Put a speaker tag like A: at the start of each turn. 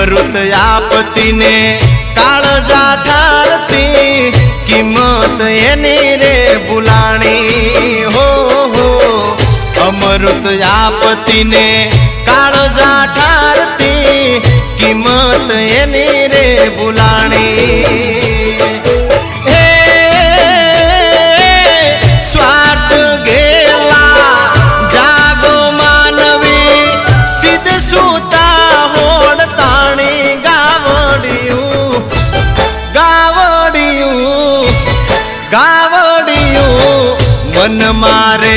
A: अमृत आपती ने काळजा ठारती किंमत एनी रे बुलाणी हो अमृत आपती ने काळजा ठारती किंमत एनी रे बुलाणी स्वार्थ गेला जागो मानवी सिद्ध सुता होडताणी गावडियूं गावडियूं गावडियूं मन मारे